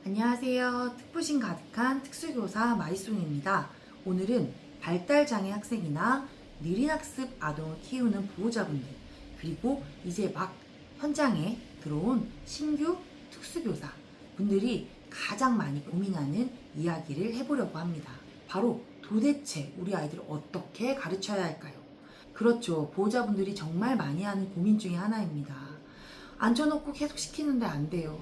안녕하세요. 특부심 가득한 특수교사 마이송입니다. 오늘은 발달장애 학생이나 느린 학습 아동을 키우는 보호자분들, 그리고 이제 막 현장에 들어온 신규 특수교사 분들이 가장 많이 고민하는 이야기를 해보려고 합니다. 바로 도대체 우리 아이들을 어떻게 가르쳐야 할까요? 그렇죠. 보호자분들이 정말 많이 하는 고민 중에 하나입니다. 앉혀놓고 계속 시키는데 안 돼요.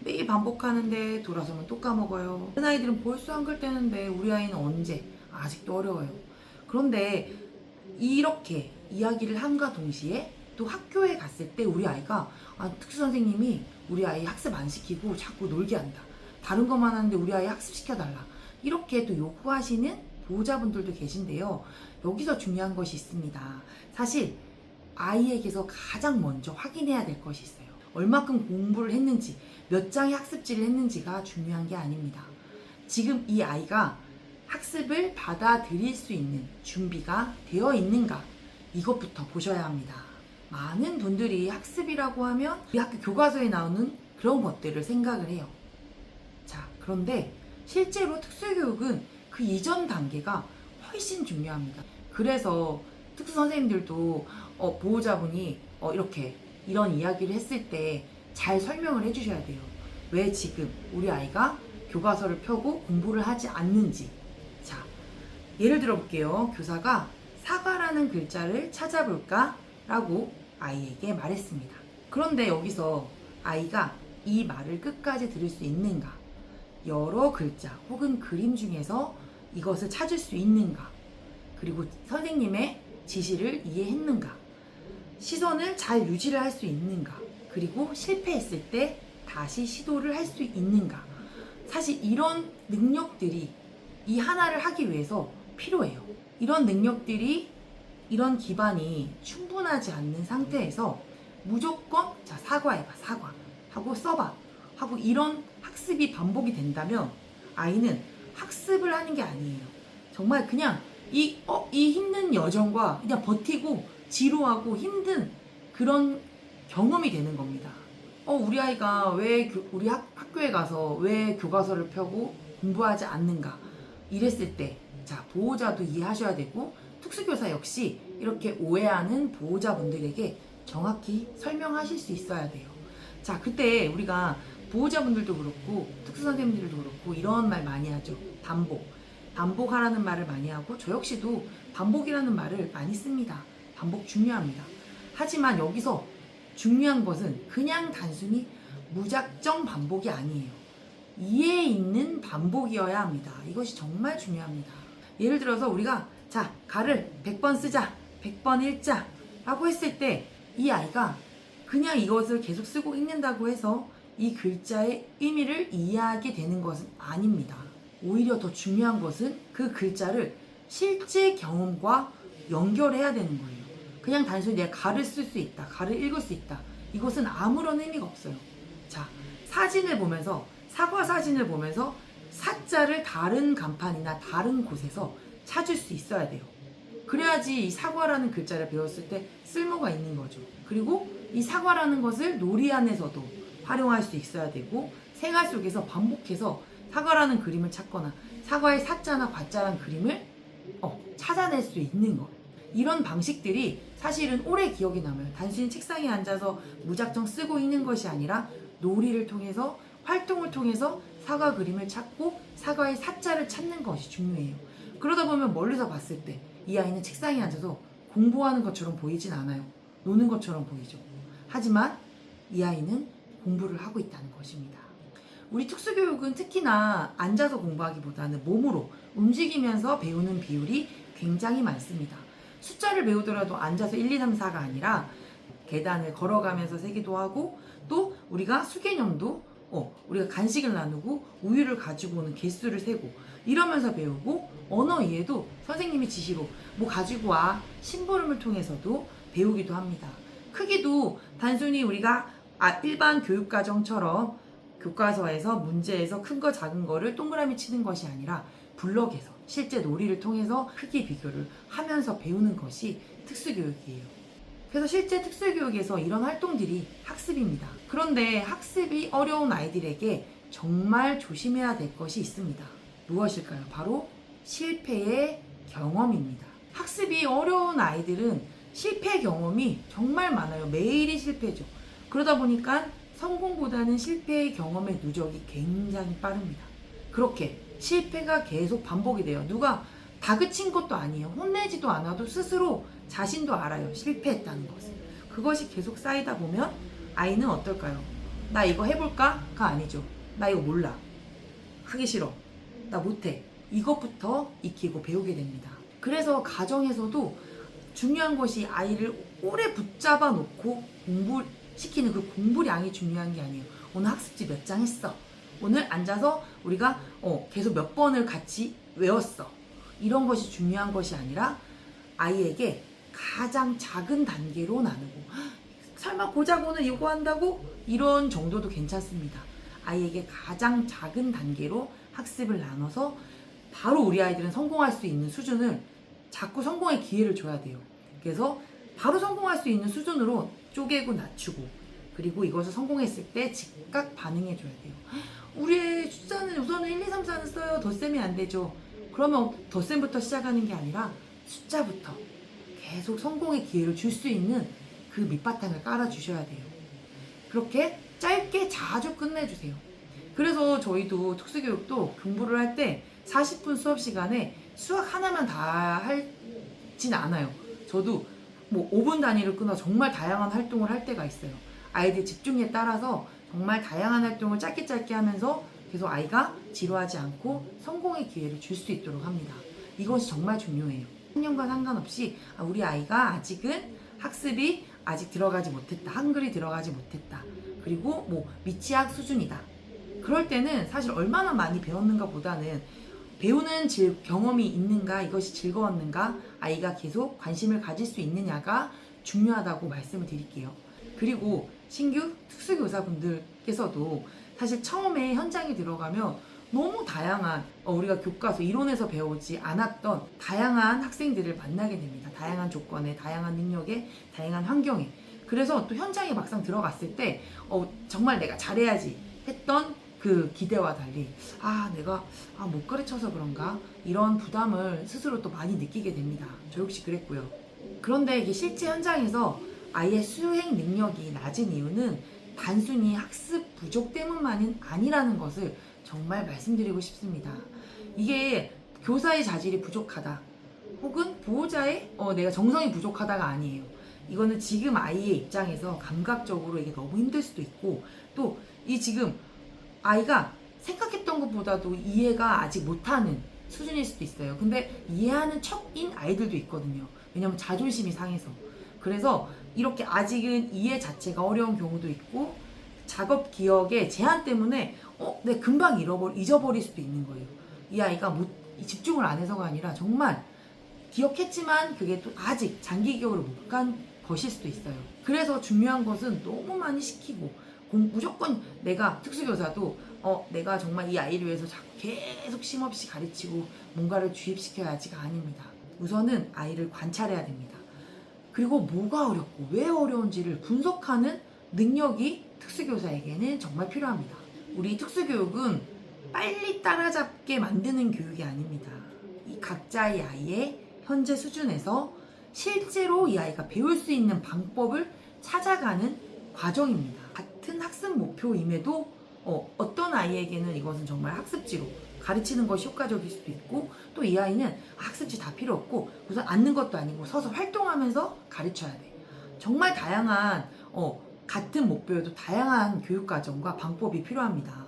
매일 반복하는데 돌아서면 또 까먹어요. 큰 아이들은 벌써 한글 떼는데 우리 아이는 언제? 아직도 어려워요. 그런데 이렇게 이야기를 함과 동시에 또 학교에 갔을 때 우리 아이가 특수선생님이 우리 아이 학습 안 시키고 자꾸 놀게 한다. 다른 것만 하는데 우리 아이 학습시켜달라. 이렇게 또 요구하시는 보호자분들도 계신데요. 여기서 중요한 것이 있습니다. 사실 아이에게서 가장 먼저 확인해야 될 것이 있어요. 얼마큼 공부를 했는지, 몇 장의 학습지를 했는지가 중요한 게 아닙니다. 지금 이 아이가 학습을 받아들일 수 있는 준비가 되어 있는가, 이것부터 보셔야 합니다. 많은 분들이 학습이라고 하면 우리 학교 교과서에 나오는 그런 것들을 생각을 해요. 자, 그런데 실제로 특수교육은 그 이전 단계가 훨씬 중요합니다. 그래서 특수 선생님들도 보호자분이 이렇게 이런 이야기를 했을 때 잘 설명을 해주셔야 돼요. 왜 지금 우리 아이가 교과서를 펴고 공부를 하지 않는지. 자, 예를 들어 볼게요. 교사가 사과라는 글자를 찾아볼까? 라고 아이에게 말했습니다. 그런데 여기서 아이가 이 말을 끝까지 들을 수 있는가? 여러 글자 혹은 그림 중에서 이것을 찾을 수 있는가? 그리고 선생님의 지시를 이해했는가? 시선을 잘 유지를 할 수 있는가? 그리고 실패했을 때 다시 시도를 할 수 있는가? 사실 이런 능력들이 이 하나를 하기 위해서 필요해요. 이런 능력들이, 이런 기반이 충분하지 않는 상태에서 무조건 자, 사과해봐, 사과 하고 써봐 하고 이런 학습이 반복이 된다면 아이는 학습을 하는 게 아니에요. 정말 그냥 이 힘든 여정과 그냥 버티고 지루하고 힘든 그런 경험이 되는 겁니다. 우리 아이가 왜 우리 학교에 가서 왜 교과서를 펴고 공부하지 않는가 이랬을 때, 자, 보호자도 이해하셔야 되고 특수교사 역시 이렇게 오해하는 보호자분들에게 정확히 설명하실 수 있어야 돼요. 자, 그때 우리가 보호자분들도 그렇고 특수선생님들도 그렇고 이런 말 많이 하죠. 반복하라는 말을 많이 하고, 저 역시도 반복이라는 말을 많이 씁니다. 반복 중요합니다. 하지만 여기서 중요한 것은 그냥 단순히 무작정 반복이 아니에요. 이해 있는 반복이어야 합니다. 이것이 정말 중요합니다. 예를 들어서 우리가 자, 가를 100번 쓰자, 100번 읽자 라고 했을 때 이 아이가 그냥 이것을 계속 쓰고 읽는다고 해서 이 글자의 의미를 이해하게 되는 것은 아닙니다. 오히려 더 중요한 것은 그 글자를 실제 경험과 연결해야 되는 거예요. 그냥 단순히 내가 가를 쓸 수 있다, 가를 읽을 수 있다, 이것은 아무런 의미가 없어요. 자, 사진을 보면서, 사과 사진을 보면서 사자를 다른 간판이나 다른 곳에서 찾을 수 있어야 돼요. 그래야지 이 사과라는 글자를 배웠을 때 쓸모가 있는 거죠. 그리고 이 사과라는 것을 놀이 안에서도 활용할 수 있어야 되고, 생활 속에서 반복해서 사과라는 그림을 찾거나 사과의 사자나 과자라는 그림을 찾아낼 수 있는 것. 이런 방식들이 사실은 오래 기억에 남아요. 단순히 책상에 앉아서 무작정 쓰고 있는 것이 아니라 놀이를 통해서, 활동을 통해서 사과 그림을 찾고 사과의 사자를 찾는 것이 중요해요. 그러다 보면 멀리서 봤을 때 이 아이는 책상에 앉아서 공부하는 것처럼 보이진 않아요. 노는 것처럼 보이죠. 하지만 이 아이는 공부를 하고 있다는 것입니다. 우리 특수교육은 특히나 앉아서 공부하기보다는 몸으로 움직이면서 배우는 비율이 굉장히 많습니다. 숫자를 배우더라도 앉아서 1, 2, 3, 4가 아니라 계단을 걸어가면서 세기도 하고, 또 우리가 수개념도 우리가 간식을 나누고 우유를 가지고 오는 개수를 세고 이러면서 배우고, 언어 이해도 선생님이 지시로 뭐 가지고 와 심부름을 통해서도 배우기도 합니다. 크기도 단순히 우리가 일반 교육과정처럼 교과서에서 문제에서 큰 거 작은 거를 동그라미 치는 것이 아니라 블럭에서 실제 놀이를 통해서 크기 비교를 하면서 배우는 것이 특수교육이에요. 그래서 실제 특수교육에서 이런 활동들이 학습입니다. 그런데 학습이 어려운 아이들에게 정말 조심해야 될 것이 있습니다. 무엇일까요? 바로 실패의 경험입니다. 학습이 어려운 아이들은 실패 경험이 정말 많아요. 매일이 실패죠. 그러다 보니까 성공보다는 실패의 경험의 누적이 굉장히 빠릅니다. 그렇게 실패가 계속 반복이 돼요. 누가 다그친 것도 아니에요. 혼내지도 않아도 스스로 자신도 알아요. 실패했다는 것을. 그것이 계속 쌓이다 보면 아이는 어떨까요? 나 이거 해볼까?가 아니죠. 나 이거 몰라. 하기 싫어. 나 못해. 이것부터 익히고 배우게 됩니다. 그래서 가정에서도 중요한 것이 아이를 오래 붙잡아 놓고 공부시키는 그 공부량이 중요한 게 아니에요. 오늘 학습지 몇 장 했어. 오늘 앉아서 우리가 계속 몇 번을 같이 외웠어. 이런 것이 중요한 것이 아니라 아이에게 가장 작은 단계로 나누고, 설마 고작 오늘 이거 한다고? 이런 정도도 괜찮습니다. 아이에게 가장 작은 단계로 학습을 나눠서 바로 우리 아이들은 성공할 수 있는 수준을 자꾸 성공의 기회를 줘야 돼요. 그래서 바로 성공할 수 있는 수준으로 쪼개고 낮추고, 그리고 이것을 성공했을 때 즉각 반응해 줘야 돼요. 우리의 숫자는 우선은 1, 2, 3, 4는 써요. 덧셈이 안 되죠. 그러면 덧셈부터 시작하는 게 아니라 숫자부터 계속 성공의 기회를 줄 수 있는 그 밑바탕을 깔아주셔야 돼요. 그렇게 짧게 자주 끝내주세요. 그래서 저희도 특수교육도 공부를 할 때 40분 수업 시간에 수학 하나만 다 하진 않아요. 저도 뭐 5분 단위로 끊어 정말 다양한 활동을 할 때가 있어요. 아이들 집중에 따라서 정말 다양한 활동을 짧게 하면서 계속 아이가 지루하지 않고 성공의 기회를 줄 수 있도록 합니다. 이것이 정말 중요해요. 학년과 상관없이 우리 아이가 아직은 학습이 아직 들어가지 못했다. 한글이 들어가지 못했다. 그리고 뭐 미취학 수준이다. 그럴 때는 사실 얼마나 많이 배웠는가 보다는 배우는 경험이 있는가, 이것이 즐거웠는가, 아이가 계속 관심을 가질 수 있느냐가 중요하다고 말씀을 드릴게요. 그리고 신규 특수교사분들께서도 사실 처음에 현장에 들어가면 너무 다양한 우리가 교과서 이론에서 배우지 않았던 다양한 학생들을 만나게 됩니다. 다양한 조건에, 다양한 능력에, 다양한 환경에. 그래서 또 현장에 막상 들어갔을 때 정말 내가 잘해야지 했던 그 기대와 달리 내가 못 가르쳐서 그런가, 이런 부담을 스스로 또 많이 느끼게 됩니다. 저 역시 그랬고요. 그런데 이게 실제 현장에서 아이의 수행 능력이 낮은 이유는 단순히 학습 부족 때문만은 아니라는 것을 정말 말씀드리고 싶습니다. 이게 교사의 자질이 부족하다, 혹은 보호자의 내가 정성이 부족하다가 아니에요. 이거는 지금 아이의 입장에서 감각적으로 이게 너무 힘들 수도 있고, 또 이 지금 아이가 생각했던 것보다도 이해가 아직 못하는 수준일 수도 있어요. 근데 이해하는 척인 아이들도 있거든요. 왜냐면 자존심이 상해서. 그래서 이렇게 아직은 이해 자체가 어려운 경우도 있고, 작업 기억의 제한 때문에 내가 금방 잊어버릴 수도 있는 거예요. 이 아이가 집중을 안 해서가 아니라 정말 기억했지만 그게 또 아직 장기 기억으로 못 간 것일 수도 있어요. 그래서 중요한 것은 너무 많이 시키고, 무조건 내가 특수교사도 내가 정말 이 아이를 위해서 자꾸 계속 쉼없이 가르치고 뭔가를 주입시켜야지가 아닙니다. 우선은 아이를 관찰해야 됩니다. 그리고 뭐가 어렵고 왜 어려운지를 분석하는 능력이 특수교사에게는 정말 필요합니다. 우리 특수교육은 빨리 따라잡게 만드는 교육이 아닙니다. 이 각자의 아이의 현재 수준에서 실제로 이 아이가 배울 수 있는 방법을 찾아가는 과정입니다. 같은 학습 목표임에도 어떤 아이에게는 이것은 정말 학습지로 가르치는 것이 효과적일 수도 있고, 또 이 아이는 학습지 다 필요 없고 우선 앉는 것도 아니고 서서 활동하면서 가르쳐야 돼. 정말 다양한 같은 목표여도 다양한 교육 과정과 방법이 필요합니다.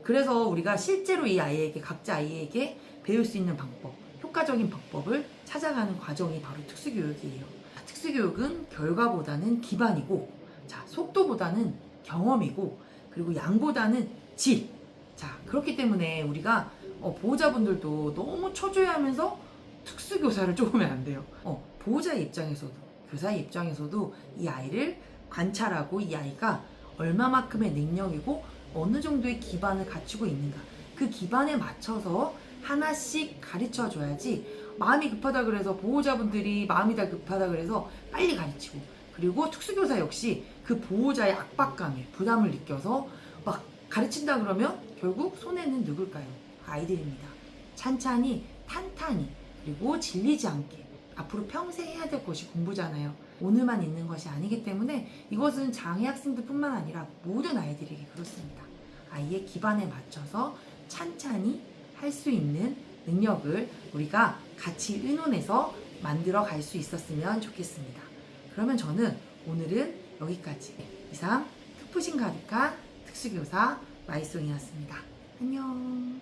그래서 우리가 실제로 이 아이에게, 각자 아이에게 배울 수 있는 방법, 효과적인 방법을 찾아가는 과정이 바로 특수교육이에요. 특수교육은 결과보다는 기반이고, 속도보다는 경험이고, 그리고 양보다는 질. 그렇기 때문에 우리가 보호자분들도 너무 초조해하면서 특수교사를 쫓으면 안 돼요. 보호자의 입장에서도, 교사의 입장에서도 이 아이를 관찰하고 이 아이가 얼마만큼의 능력이고 어느 정도의 기반을 갖추고 있는가, 그 기반에 맞춰서 하나씩 가르쳐 줘야지, 마음이 급하다 그래서 보호자분들이 마음이 다 급하다 그래서 빨리 가르치고, 그리고 특수교사 역시 그 보호자의 압박감에 부담을 느껴서 막 가르친다 그러면 결국 손해는 누굴까요? 아이들입니다. 찬찬히, 탄탄히, 그리고 질리지 않게 앞으로 평생 해야 될 것이 공부잖아요. 오늘만 있는 것이 아니기 때문에 이것은 장애 학생들뿐만 아니라 모든 아이들에게 그렇습니다. 아이의 기반에 맞춰서 찬찬히 할 수 있는 능력을 우리가 같이 의논해서 만들어 갈 수 있었으면 좋겠습니다. 그러면 저는 오늘은 여기까지. 이상 특푸심 가득한 특수교사 마이송이었습니다. 안녕.